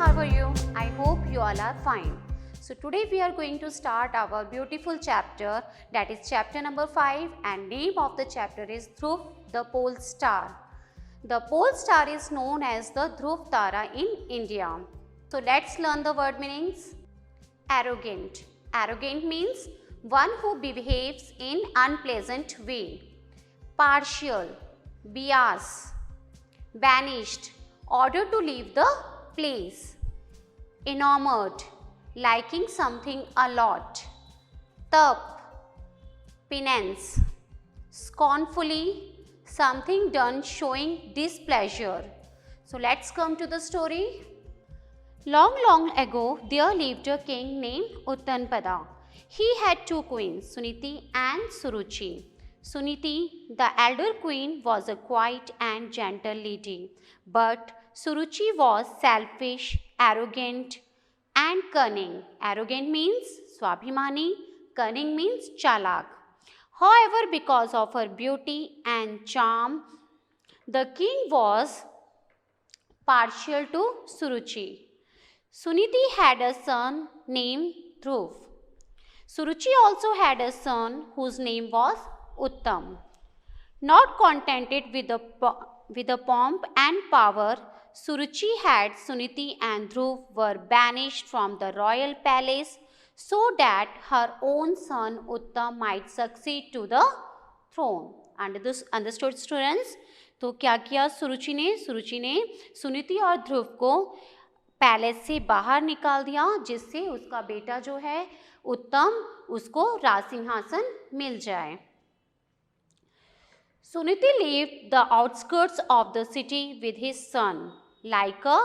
how are you? I hope you all are fine. So today we are going to start our beautiful chapter, that is chapter number 5, and name of the chapter is Dhruv the Pole Star. The pole star is known as the Dhruv Tara in India. So let's learn the word meanings. Arrogant. Arrogant means one who behaves in unpleasant way. Partial, bias, banished, order to leave the place. Enamored, liking something a lot. Tap, penance. Scornfully, something done showing displeasure. So let's come to the story. Long ago, there lived a king named Uttanpada. He had two queens, Suniti and Suruchi. Suniti, the elder queen, was a quiet and gentle lady, but Suruchi was selfish, arrogant, and cunning. Arrogant means swabhimani, cunning means chalak. However, because of her beauty and charm, the king was partial to Suruchi. Suniti had a son named Dhruv. Suruchi also had a son whose name was Uttam. Not contented with the pomp and power Suruchi had, Suniti and Dhruv were banished from the royal palace so that her own son Uttam might succeed to the throne. Understood students? तो क्या किया सुरुचि ने सुनीति और ध्रुव को palace से बाहर निकाल दिया, जिससे उसका बेटा जो है उत्तम, उसको राज सिंहासन मिल जाए. Suniti lived the outskirts of the city with his son like a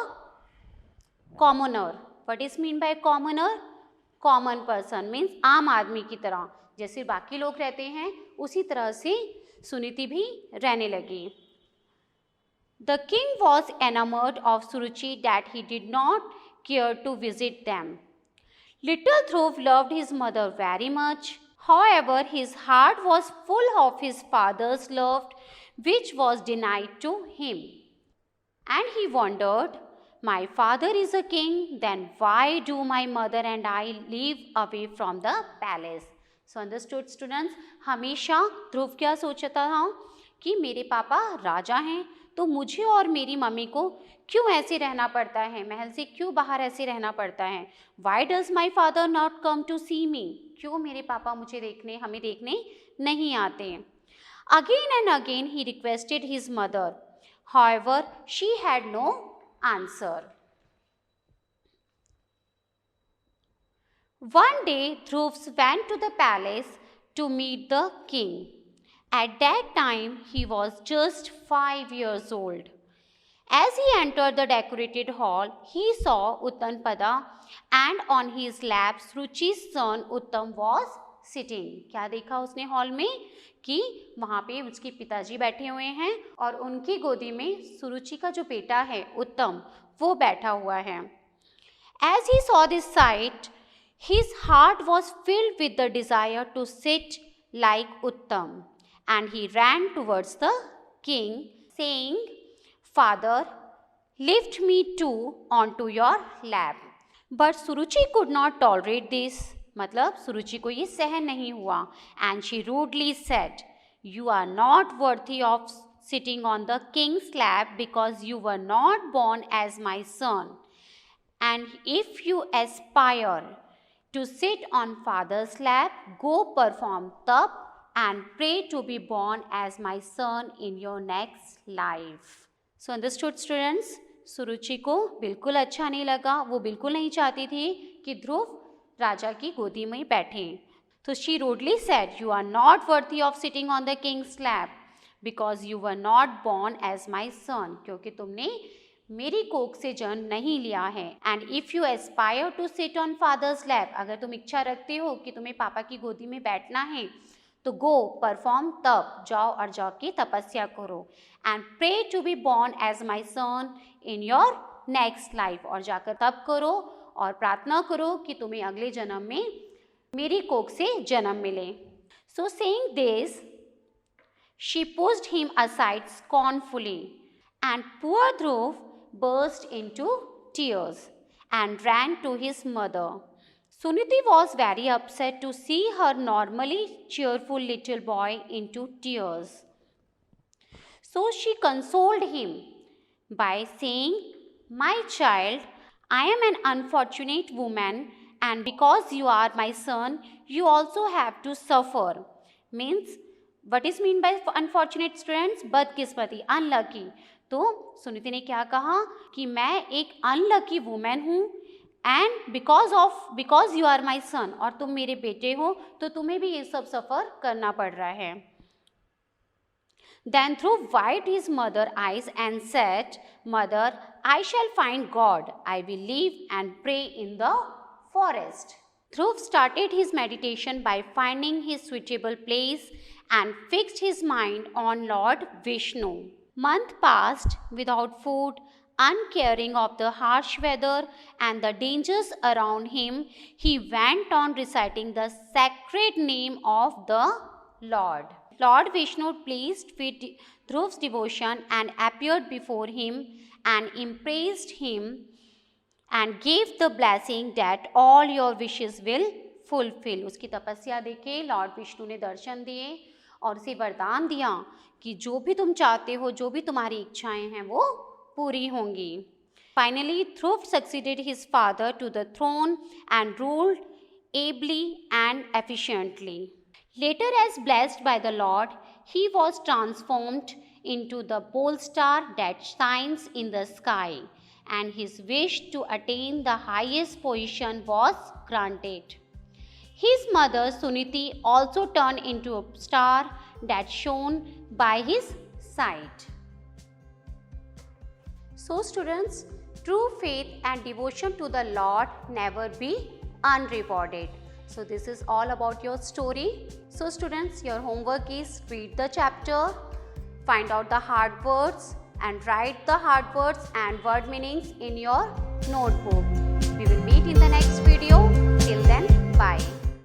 commoner. What is mean by commoner? Common person means आम आदमी की तरह, जैसे बाकी लोग रहते हैं उसी तरह से सुनीति भी रहने लगी. The king was enamored of Suruchi that he did not care to visit them. Little Dhruv loved his mother very much. However, his heart was full of his father's love, which was denied to him. And he wondered, my father is a king, then why do my mother and I live away from the palace? So understood students, हमेशा ध्रुव क्या सोचता था कि मेरे पापा राजा हैं, तो मुझे और मेरी मम्मी को क्यों ऐसे रहना पड़ता है, महल से क्यों बाहर ऐसे रहना पड़ता है. Why does my father not come to see me? क्यों मेरे पापा हमें देखने नहीं आते. Again and again he requested his mother. However, she had no answer. One day, Dhruv went to the palace to meet the king. At that time, he was just 5 years old. As he entered the decorated hall, he saw Uttanpada, and on his lap, Suruchi's son Uttam was sitting. क्या देखा उसने hall में कि वहाँ पे उसके पिताजी बैठे हुए हैं और उनकी गोदी में सुरुचि का जो बेटा है उत्तम, वो बैठा हुआ है. As he saw this sight, his heart was filled with the desire to sit like Uttam, and he ran towards the king, saying, Father, lift me too onto your lap. But Suruchi could not tolerate this. मतलब सुरुचि को ये सहन नहीं हुआ. And she rudely said, You are not worthy of sitting on the king's lap because you were not born as my son. And if you aspire to sit on father's lap, go perform tap and pray to be born as my son in your next life. So understood students? सुरुचि को बिल्कुल अच्छा नहीं लगा. वो बिल्कुल नहीं चाहती थी कि ध्रुव राजा की गोदी में बैठे. तो she rudely said, You are not worthy of sitting on the king's lap because you were not born as my son. क्योंकि तुमने मेरी कोख से जन्म नहीं लिया है. And if you aspire to sit on father's lap, अगर तुम इच्छा रखते हो कि तुम्हें पापा की गोदी में बैठना है, तो go perform तप, जाओ और जाके तपस्या करो. And pray to be born as my son in your next life, और जाकर तप करो और प्रार्थना करो कि तुम्हें अगले जन्म में मेरी कोख से जन्म मिले. So saying this, she pushed him aside scornfully, and poor Dhruv burst into tears. and ran to his mother. Suniti was very upset to see her normally cheerful little boy into tears. So she consoled him by saying, "My child, I am an unfortunate woman, and because you are my son, you also have to suffer." Means, what is mean by unfortunate students? बदकिस्मती, unlucky. तो सुनीति ने क्या कहा कि मैं एक unlucky women हूँ, and because you are my son, और तुम मेरे बेटे हो तो तुम्हें भी ये सब सफ़र करना पड़ रहा है. Then Dhruv wiped his mother's eyes and said, "Mother, I shall find God. I will live and pray in the forest." Dhruv started his meditation by finding his suitable place and fixed his mind on Lord Vishnu. Month passed without food, uncaring of the harsh weather and the dangers around him. He went on reciting the sacred name of the Lord. Lord Vishnu, pleased with Dhruv's devotion, and appeared before him and embraced him and gave the blessing that all your wishes will fulfill. उसकी तपस्या देखे Lord Vishnu ने दर्शन दिए और उसे वरदान दिया कि जो भी तुम चाहते हो, जो भी तुम्हारी इच्छाएं हैं वो पूरी होंगी. Finally, Dhruv succeeded his father to the throne and ruled ably and efficiently. Later, as blessed by the Lord, he was transformed into the pole star that shines in the sky, and his wish to attain the highest position was granted. His mother Suniti also turned into a star that shone by his side. So students, true faith and devotion to the Lord never be unrewarded. So this is all about your story. So students, your homework is read the chapter, find out the hard words and write the hard words and word meanings in your notebook. We will meet in the next video. Till then, bye.